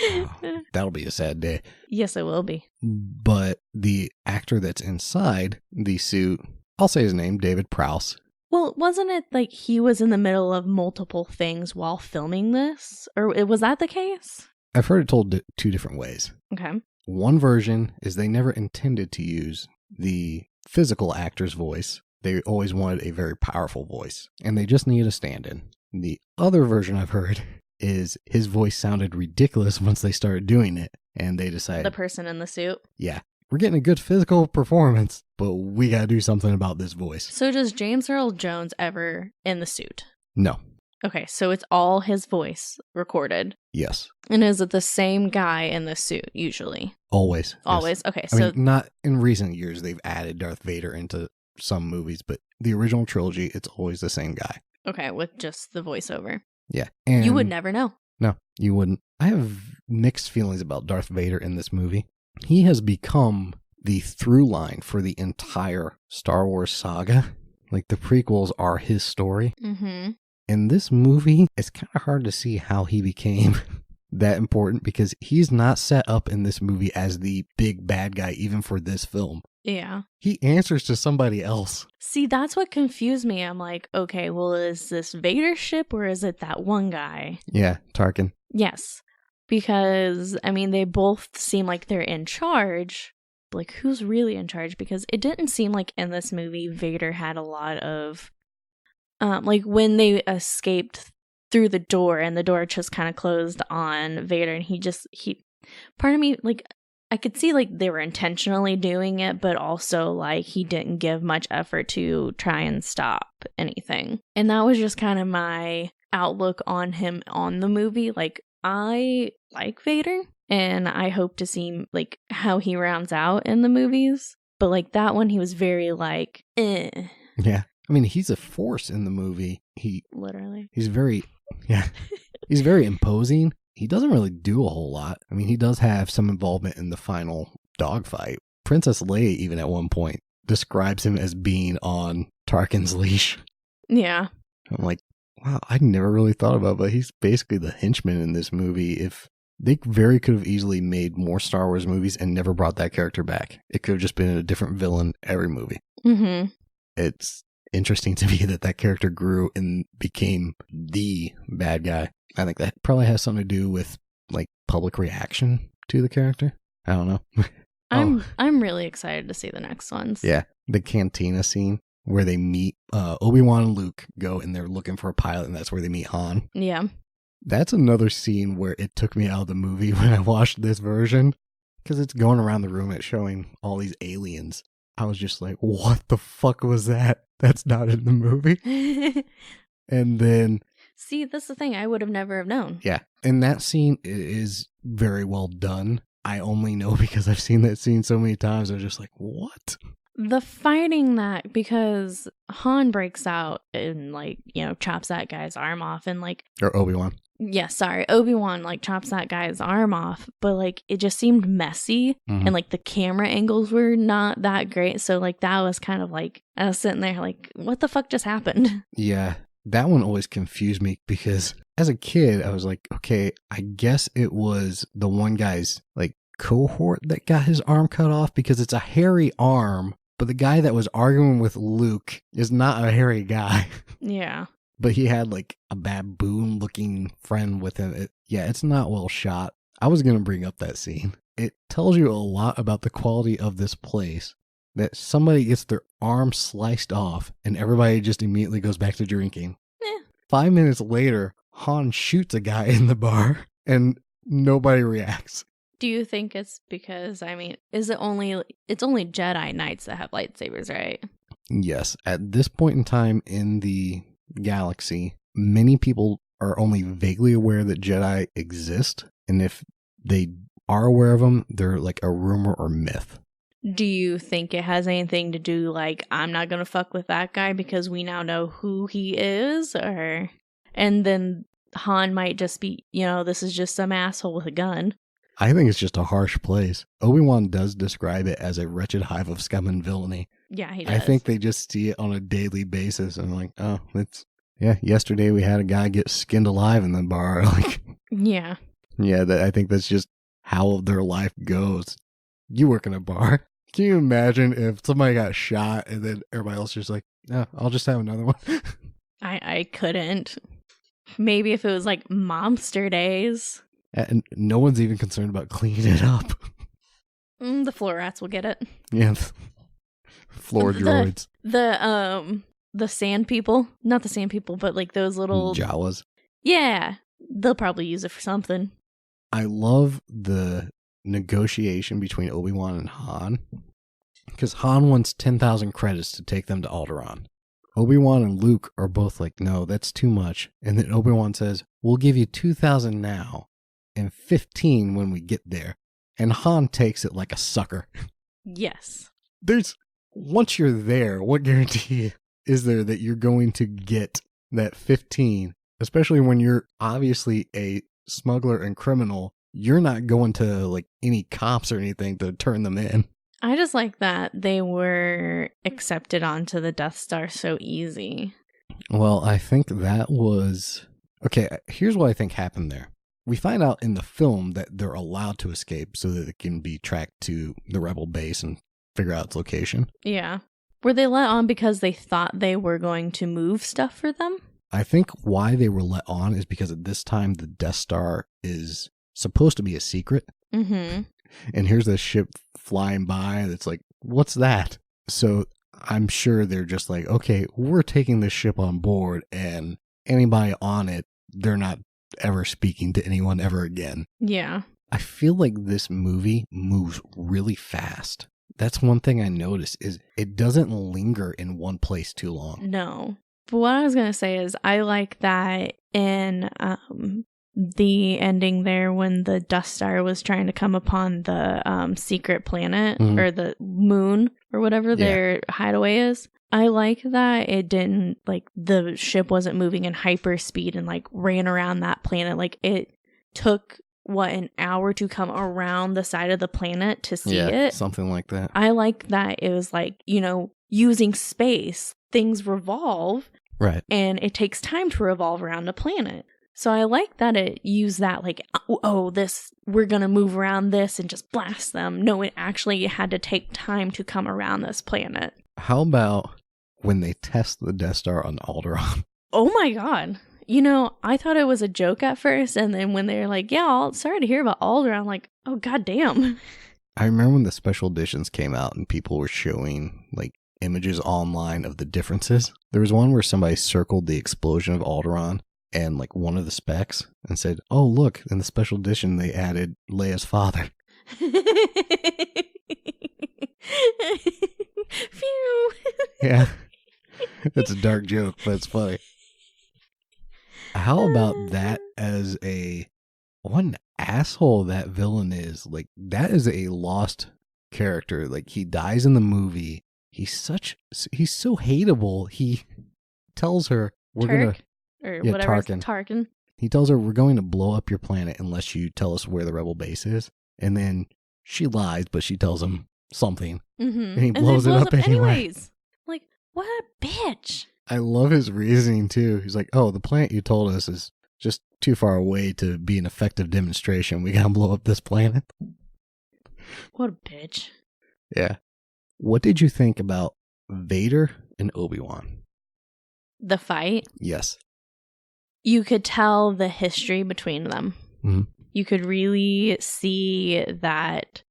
Oh, that'll be a sad day. Yes, it will be. But the actor that's inside the suit, I'll say his name, David Prowse. Well, wasn't it like he was in the middle of multiple things while filming this? Or was that the case? I've heard it told two different ways. Okay. One version is they never intended to use the physical actor's voice. They always wanted a very powerful voice, and they just needed a stand-in. The other version I've heard is his voice sounded ridiculous once they started doing it. And they decided, The person in the suit. yeah, we're getting a good physical performance, but we got to do something about this voice. So does James Earl Jones ever in the suit? No. Okay, so it's all his voice recorded. Yes. And is it the same guy in the suit usually? Always. Always? Yes. Okay, I so mean, not in recent years, they've added Darth Vader into some movies, but the original trilogy, it's always the same guy. okay, with just the voiceover. Yeah. And You would never know. No, you wouldn't. I have mixed feelings about Darth Vader in this movie. He has become the through line for the entire Star Wars saga. Like, the prequels are his story. Mm-hmm. In this movie, it's kind of hard to see how he became that important because he's not set up in this movie as the big bad guy, even for this film. Yeah. He answers to somebody else. See, that's what confused me. I'm like, okay, well, is this Vader's ship or is it that one guy? Yeah, Tarkin. Yes. Because, I mean, they both seem like they're in charge. Like, who's really in charge? Because it didn't seem like in this movie Vader had a lot of... like, when they escaped through the door and the door just kind of closed on Vader and he... Part of me, like... I could see, like, they were intentionally doing it, but also, like, he didn't give much effort to try and stop anything. And that was just kind of my outlook on him on the movie. Like, I like Vader, and I hope to see, like, how he rounds out in the movies. But, like, that one, he was very, like, eh. Yeah. I mean, he's a force in the movie. Literally. He's very, yeah, he's very imposing. He doesn't really do a whole lot. I mean, he does have some involvement in the final dogfight. Princess Leia, even at one point, describes him as being on Tarkin's leash. Yeah. I'm like, wow, I never really thought about it, but he's basically the henchman in this movie. If they very could have easily made more Star Wars movies and never brought that character back. It could have just been a different villain every movie. Mm-hmm. It's interesting to me that character grew and became the bad guy. I think that probably has something to do with, like, public reaction to the character. I don't know. I'm really excited to see the next ones. Yeah. The cantina scene where they meet Obi-Wan and Luke go and they're looking for a pilot, and that's where they meet Han. Yeah. That's another scene where it took me out of the movie when I watched this version, because it's going around the room, it's showing all these aliens. I was just like, what the fuck was that? That's not in the movie. And then... See, that's the thing. I would have never have known. Yeah. And that scene is very well done. I only know because I've seen that scene so many times. I was just like, what? The fighting that, because Han breaks out and, like, you know, chops that guy's arm off and, like... Or Obi-Wan. Yeah, sorry. Obi-Wan, like, chops that guy's arm off. But, like, it just seemed messy. Mm-hmm. And, like, the camera angles were not that great. So, like, that was kind of like... I was sitting there like, what the fuck just happened? Yeah. That one always confused me because as a kid, I was like, okay, I guess it was the one guy's, like, cohort that got his arm cut off because it's a hairy arm, but the guy that was arguing with Luke is not a hairy guy. Yeah. But he had, like, a baboon-looking friend with him. It's not well shot. I was going to bring up that scene. It tells you a lot about the quality of this place. That somebody gets their arm sliced off and everybody just immediately goes back to drinking. 5 minutes later, Han shoots a guy in the bar and nobody reacts. Do you think it's because, I mean, it's only Jedi Knights that have lightsabers, right? Yes. At this point in time in the galaxy, many people are only vaguely aware that Jedi exist. And if they are aware of them, they're like a rumor or myth. Do you think it has anything to do, like, I'm not going to fuck with that guy because we now know who he is? Or, and then Han might just be, you know, this is just some asshole with a gun. I think it's just a harsh place. Obi-Wan does describe it as a wretched hive of scum and villainy. Yeah, he does. I think they just see it on a daily basis and like, oh, yesterday we had a guy get skinned alive in the bar. Like, yeah. Yeah, I think that's just how their life goes. You work in a bar. Can you imagine if somebody got shot and then everybody else just like, no, I'll just have another one? I couldn't. Maybe if it was like Momster days. And no one's even concerned about cleaning it up. The floor rats will get it. Yeah. Floor droids. The sand people. Not the sand people, but like those little... Jawas. Yeah. They'll probably use it for something. I love the negotiation between Obi-Wan and Han, because Han wants 10,000 credits to take them to Alderaan. Obi-Wan and Luke are both like, no, that's too much. And then Obi-Wan says, we'll give you 2,000 now and 15 when we get there. And Han takes it like a sucker. Yes. Once you're there, what guarantee is there that you're going to get that 15? Especially when you're obviously a smuggler and criminal, you're not going to like any cops or anything to turn them in. I just like that they were accepted onto the Death Star so easy. Well, I think that was... Okay, here's what I think happened there. We find out in the film that they're allowed to escape so that it can be tracked to the Rebel base and figure out its location. Yeah. Were they let on because they thought they were going to move stuff for them? I think why they were let on is because at this time the Death Star is supposed to be a secret. Mm-hmm. And here's this ship flying by that's like, what's that? So I'm sure they're just like, okay, we're taking this ship on board, and anybody on it, they're not ever speaking to anyone ever again. Yeah. I feel like this movie moves really fast. That's one thing I noticed is it doesn't linger in one place too long. No. But what I was going to say is I like that in the ending there when the Death Star was trying to come upon the secret planet or the moon or whatever their hideaway is. I like that it didn't, like, the ship wasn't moving in hyper speed and, like, ran around that planet. Like, it took, an hour to come around the side of the planet to see it? Something like that. I like that it was, like, using space. Things revolve. Right. And it takes time to revolve around a planet. So I like that it used that, like, we're going to move around this and just blast them. No, it actually had to take time to come around this planet. How about when they test the Death Star on Alderaan? Oh my God. I thought it was a joke at first. And then when they're like, sorry to hear about Alderaan, I'm like, oh, goddamn. I remember when the special editions came out and people were showing, like, images online of the differences. There was one where somebody circled the explosion of Alderaan and, like, one of the specs and said, oh, look, in the special edition they added Leia's father. Phew. Yeah. It's a dark joke, but it's funny. How about that as what an asshole that villain is. Like, that is a lost character. Like, he dies in the movie. He's so hateable. He tells her, whatever. Tarkin. He tells her, we're going to blow up your planet unless you tell us where the Rebel base is. And then she lies, but she tells him something. Mm-hmm. And he blows it up anyway. Like, what a bitch. I love his reasoning, too. He's like, oh, the planet you told us is just too far away to be an effective demonstration. We gotta blow up this planet. What a bitch. Yeah. What did you think about Vader and Obi-Wan? The fight? Yes. You could tell the history between them. Mm-hmm. You could really see that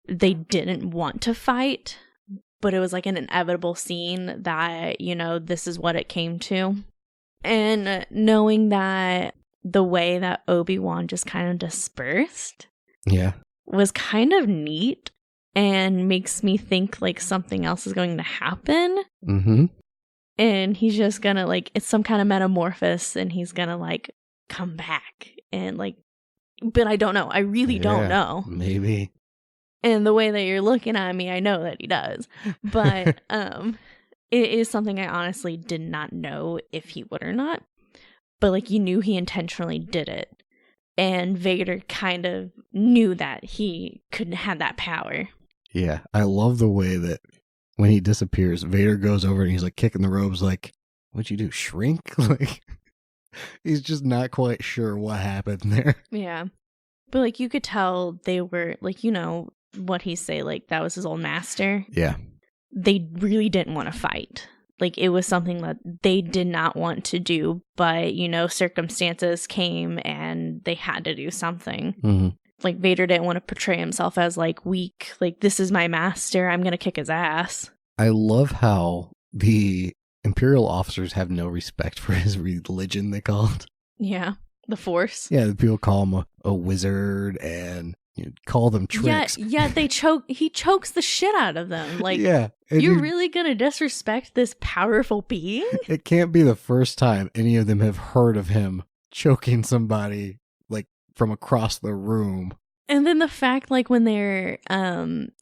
they didn't want to fight, but it was like an inevitable scene that, this is what it came to. And knowing that the way that Obi-Wan just kind of dispersed was kind of neat and makes me think like something else is going to happen. Mm-hmm. And he's just gonna, like, it's some kind of metamorphosis and he's gonna, like, come back and, like, but I don't know. I really don't know. Maybe. And the way that you're looking at me, I know that he does. But it is something I honestly did not know if he would or not. But, like, you knew he intentionally did it. And Vader kind of knew that he couldn't have that power. Yeah, I love the way that when he disappears, Vader goes over and he's, like, kicking the robes like, what'd you do, shrink? Like, he's just not quite sure what happened there. Yeah. But, like, you could tell they were, like, what he say, like, that was his old master. Yeah. They really didn't want to fight. Like, it was something that they did not want to do, but, circumstances came and they had to do something. Mm-hmm. Like, Vader didn't want to portray himself as, like, weak. Like, this is my master. I'm going to kick his ass. I love how the Imperial officers have no respect for his religion, they call it. Yeah. The Force. Yeah, the people call him a wizard and call them tricks. Yeah, he chokes the shit out of them. Like, yeah. You're really going to disrespect this powerful being? It can't be the first time any of them have heard of him choking somebody, like, from across the room. And then the fact, like, when they're,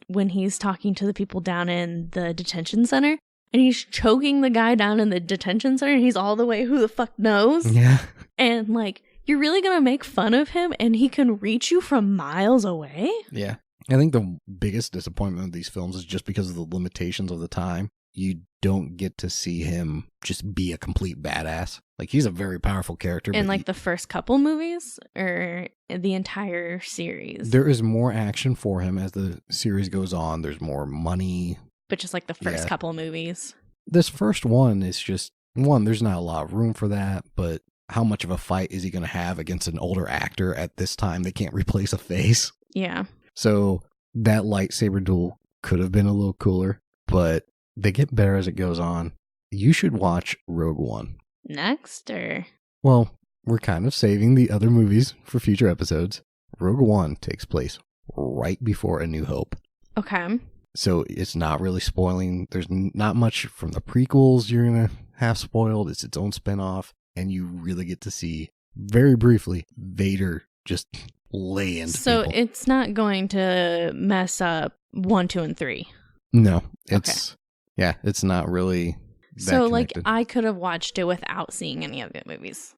when he's talking to the people down in the detention center, and he's choking the guy down in the detention center, and he's all the way, who the fuck knows? Yeah. And, like, you're really going to make fun of him, and he can reach you from miles away? Yeah. I think the biggest disappointment of these films is just because of the limitations of the time. You don't get to see him just be a complete badass. Like, he's a very powerful character. In, like, the first couple movies? Or the entire series? There is more action for him as the series goes on. There's more money. But just, like, the first couple movies? This first one is just, one, there's not a lot of room for that, but how much of a fight is he going to have against an older actor at this time? They can't replace a face. Yeah. So that lightsaber duel could have been a little cooler, but they get better as it goes on. You should watch Rogue One. Next, or? Well, we're kind of saving the other movies for future episodes. Rogue One takes place right before A New Hope. Okay. So it's not really spoiling. There's not much from the prequels you're going to have spoiled. It's its own spinoff. And you really get to see, very briefly, Vader just lay into So people. it's not going to mess up 1, 2, and 3? No. It's, yeah, it's not really that So, connected. like, I could have watched it without seeing any of the movies.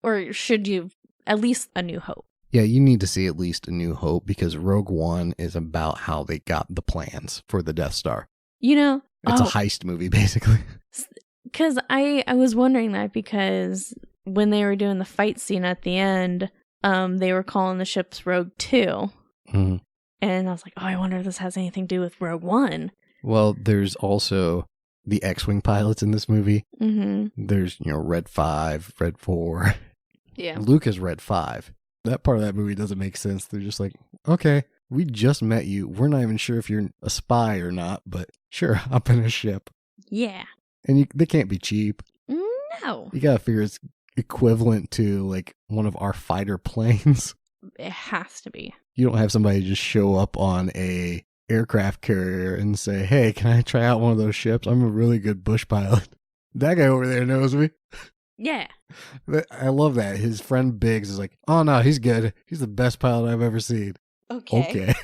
Or should you, at least A New Hope? Yeah, you need to see at least A New Hope, because Rogue One is about how they got the plans for the Death Star. You know? It's a heist movie, basically. Because I was wondering that, because when they were doing the fight scene at the end, they were calling the ships Rogue 2. Mm-hmm. And I was like, oh, I wonder if this has anything to do with Rogue One. Well, there's also the X-Wing pilots in this movie. Mm-hmm. There's, Red 5, Red 4. Yeah. Luke is Red 5. That part of that movie doesn't make sense. They're just like, okay, we just met you. We're not even sure if you're a spy or not, but sure, hop in a ship. Yeah. And they can't be cheap. No. You gotta figure it's equivalent to, like, one of our fighter planes. It has to be. You don't have somebody just show up on a aircraft carrier and say, hey, can I try out one of those ships? I'm a really good bush pilot. That guy over there knows me. Yeah. I love that. His friend Biggs is like, oh no, he's good. He's the best pilot I've ever seen. Okay.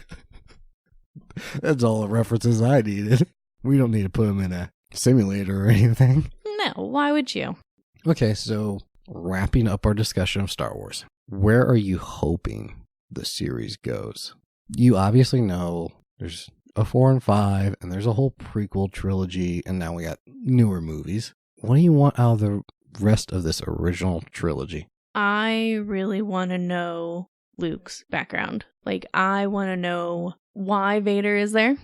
That's all the references I needed. We don't need to put him in a simulator or anything. No, why would you? Okay, so wrapping up our discussion of Star Wars, where are you hoping the series goes? You obviously know there's a 4 and 5, and there's a whole prequel trilogy, and now we got newer movies. What do you want out of the rest of this original trilogy? I really want to know Luke's background. Like, I want to know why Vader is there.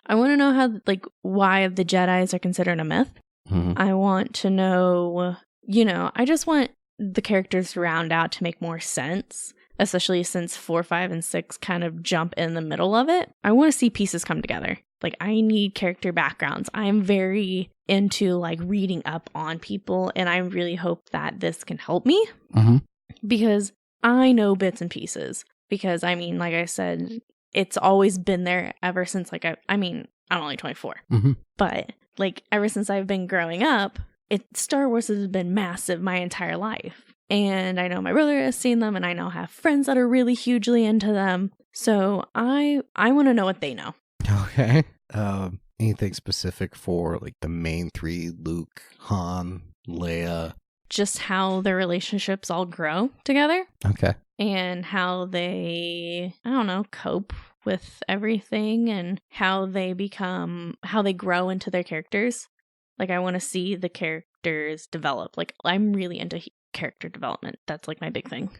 I want to know how, like, why the Jedis are considered a myth. Mm-hmm. I want to know, I just want the characters to round out to make more sense, especially since 4, 5, and 6 kind of jump in the middle of it. I want to see pieces come together. Like, I need character backgrounds. I'm very into, like, reading up on people, and I really hope that this can help me. Mm-hmm. Because I know bits and pieces. Because, I mean, like I said, it's always been there ever since, like, I'm only 24. Mm-hmm. But, like, ever since I've been growing up, Star Wars has been massive my entire life. And I know my brother has seen them, and I now have friends that are really hugely into them. So I want to know what they know. Okay. Anything specific for, like, the main 3, Luke, Han, Leia? Just how their relationships all grow together. Okay. And how they, cope with everything, and how they grow into their characters. Like, I want to see the characters develop. Like, I'm really into character development. That's, like, my big thing.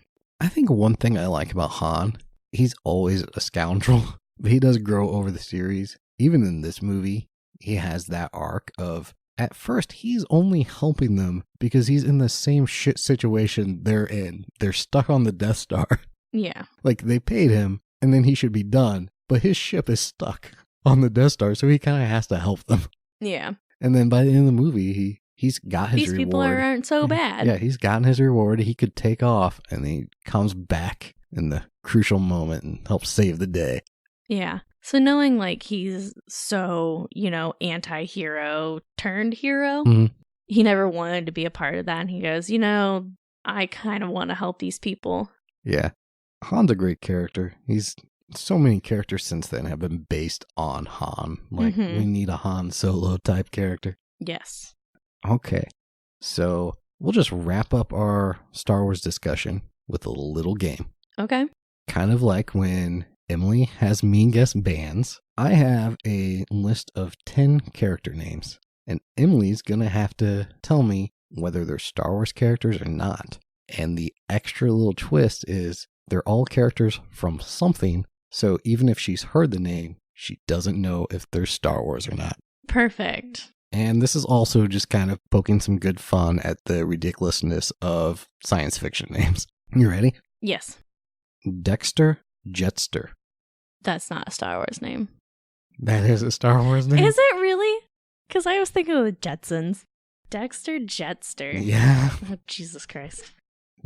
I think one thing I like about Han, he's always a scoundrel, but he does grow over the series. Even in this movie, he has that arc of, at first, he's only helping them because he's in the same shit situation they're in. They're stuck on the Death Star. Yeah. Like, they paid him, and then he should be done, but his ship is stuck on the Death Star, so he kind of has to help them. Yeah. And then by the end of the movie, he he's got his These reward. people aren't so bad. Yeah, he's gotten his reward. He could take off, and he comes back in the crucial moment and helps save the day. Yeah. So knowing like he's so, anti-hero turned hero, he never wanted to be a part of that. And he goes, I kind of want to help these people. Yeah. Han's a great character. So many characters since then have been based on Han. Like, we need a Han Solo type character. Yes. Okay. So we'll just wrap up our Star Wars discussion with a little game. Okay. Kind of like when Emily has me guess bands. I have a list of 10 character names, and Emily's gonna have to tell me whether they're Star Wars characters or not. And the extra little twist is they're all characters from something, so even if she's heard the name, she doesn't know if they're Star Wars or not. Perfect. And this is also just kind of poking some good fun at the ridiculousness of science fiction names. You ready? Yes. Dexter Jetster. That's not a Star Wars name. That is a Star Wars name? Is it really? Because I was thinking of the Jetsons. Dexter Jetster. Yeah. Oh, Jesus Christ.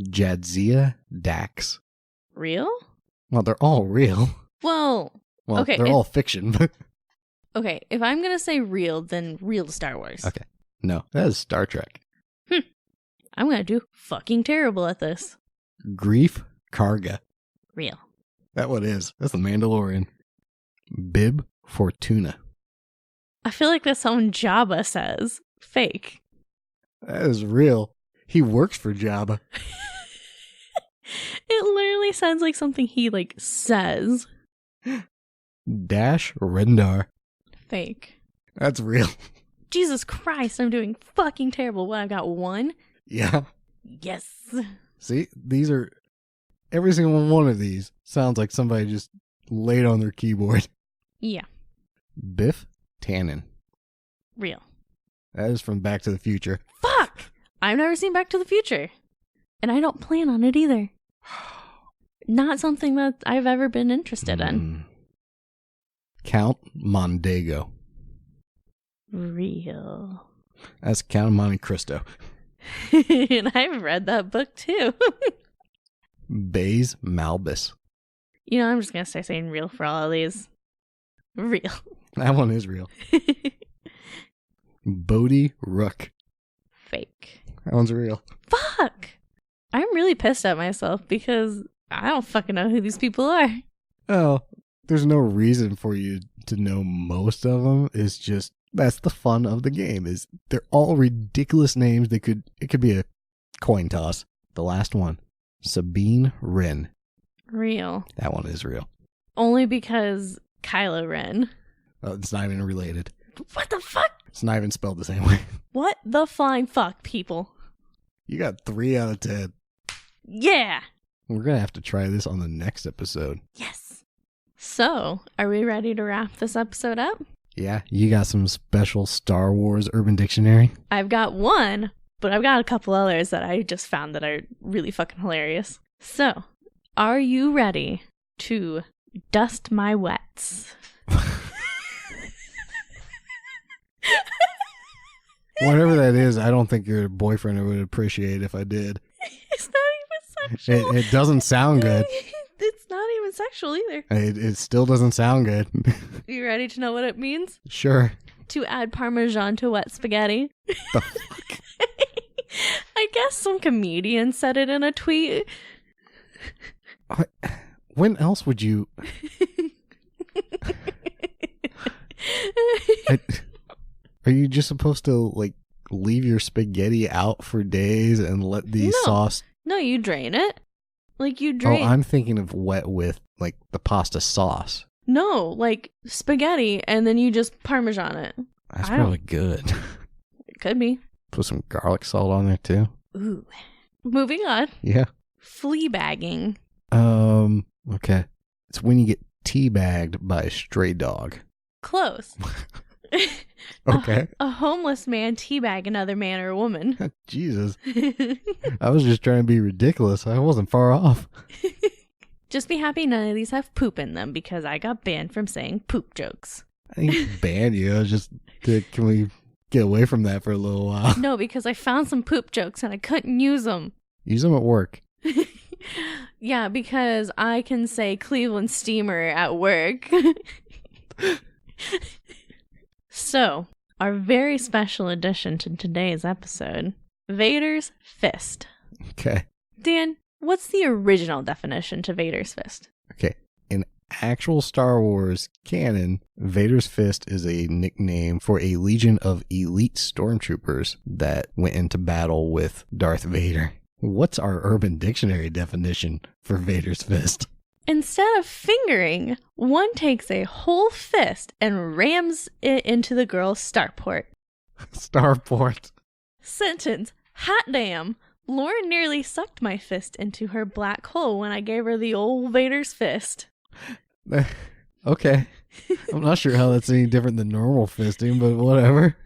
Jadzia Dax. Real? Well, they're all real. Well, okay, they're all fiction, but... Okay, if I'm going to say real, then real Star Wars. Okay. No, that is Star Trek. I'm going to do fucking terrible at this. Grief Karga. Real. That one is. That's the Mandalorian. Bib Fortuna. I feel like that's something Jabba says. Fake. That is real. He works for Jabba. It literally sounds like something he, says. Dash Rendar. Fake. That's real. Jesus Christ, I'm doing fucking terrible. What, I've got one? Yeah. Yes. See, these are... Every single one of these sounds like somebody just laid on their keyboard. Yeah. Biff Tannen. Real. That is from Back to the Future. Fuck! I've never seen Back to the Future. And I don't plan on it either. Not something that I've ever been interested in. Count Mondego. Real. That's Count of Monte Cristo. And I've read that book too. Baze Malbus. I'm just going to start saying real for all of these. Real. That one is real. Bodhi Rook. Fake. That one's real. Fuck! I'm really pissed at myself because I don't fucking know who these people are. Oh, there's no reason for you to know most of them. It's just, that's the fun of the game, is they're all ridiculous names. It could be a coin toss. The last one. Sabine Wren. Real. That one is real. Only because Kylo Ren. Oh, it's not even related. What the fuck? It's not even spelled the same way. What the flying fuck, people? You got 3 out of 10. Yeah! We're going to have to try this on the next episode. Yes! So, are we ready to wrap this episode up? Yeah, you got some special Star Wars Urban Dictionary? I've got one, but I've got a couple others that I just found that are really fucking hilarious. So, are you ready to dust my wets? Whatever that is, I don't think your boyfriend would appreciate if I did. It's not even sexual. It doesn't sound good. It's not even sexual either. It still doesn't sound good. You ready to know what it means? Sure. To add Parmesan to wet spaghetti. The fuck? I guess some comedian said it in a tweet. When else would you... Are you just supposed to, leave your spaghetti out for days and let the sauce... No, you drain it. You drain... Oh, I'm thinking of wet with, the pasta sauce. No, spaghetti, and then you just Parmesan it. That's probably good. It could be. Put some garlic salt on there, too. Ooh. Moving on. Yeah. Flea bagging. Okay. It's when you get teabagged by a stray dog. Close. Okay. A homeless man teabag another man or woman. Jesus. I was just trying to be ridiculous. I wasn't far off. Just be happy none of these have poop in them because I got banned from saying poop jokes. I didn't ban you. I was just, can we get away from that for a little while. No, because I found some poop jokes and I couldn't use them. Use them at work. Yeah, because I can say Cleveland Steamer at work. So, our very special addition to today's episode, Vader's Fist. Okay. Dan, what's the original definition to Vader's Fist? Okay. In actual Star Wars canon, Vader's Fist is a nickname for a legion of elite stormtroopers that went into battle with Darth Vader. What's our Urban Dictionary definition for Vader's Fist? Instead of fingering, one takes a whole fist and rams it into the girl's starport. Starport. Sentence. Hot damn. Lauren nearly sucked my fist into her black hole when I gave her the old Vader's Fist. Okay. I'm not sure how that's any different than normal fisting, but whatever.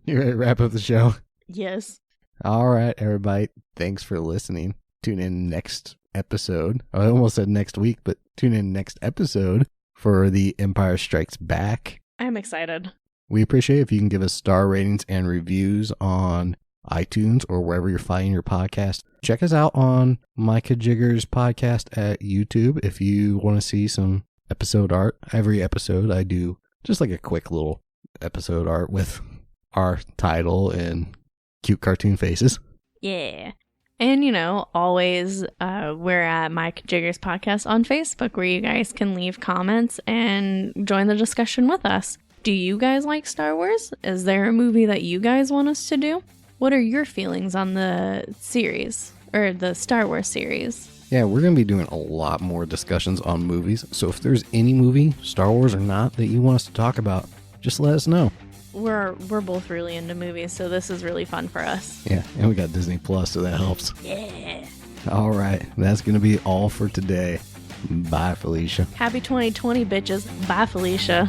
You ready to wrap up the show? Yes. All right, everybody. Thanks for listening. Tune in next episode. I almost said next week, but tune in next episode for The Empire Strikes Back. I'm excited. We appreciate if you can give us star ratings and reviews on iTunes or wherever you're finding your podcast. Check us out on Micah Jigger's podcast at YouTube if you want to see some episode art. Every episode I do just like a quick little episode art with our title and cute cartoon faces. Yeah. And, always we're at Mike Jigger's podcast on Facebook where you guys can leave comments and join the discussion with us. Do you guys like Star Wars? Is there a movie that you guys want us to do? What are your feelings on the series or the Star Wars series? Yeah, we're going to be doing a lot more discussions on movies. So if there's any movie, Star Wars or not, that you want us to talk about, just let us know. We're both really into movies, so this is really fun for us. Yeah, and we got Disney Plus, so that helps. Yeah. All right, that's going to be all for today. Bye, Felicia. Happy 2020, bitches. Bye, Felicia.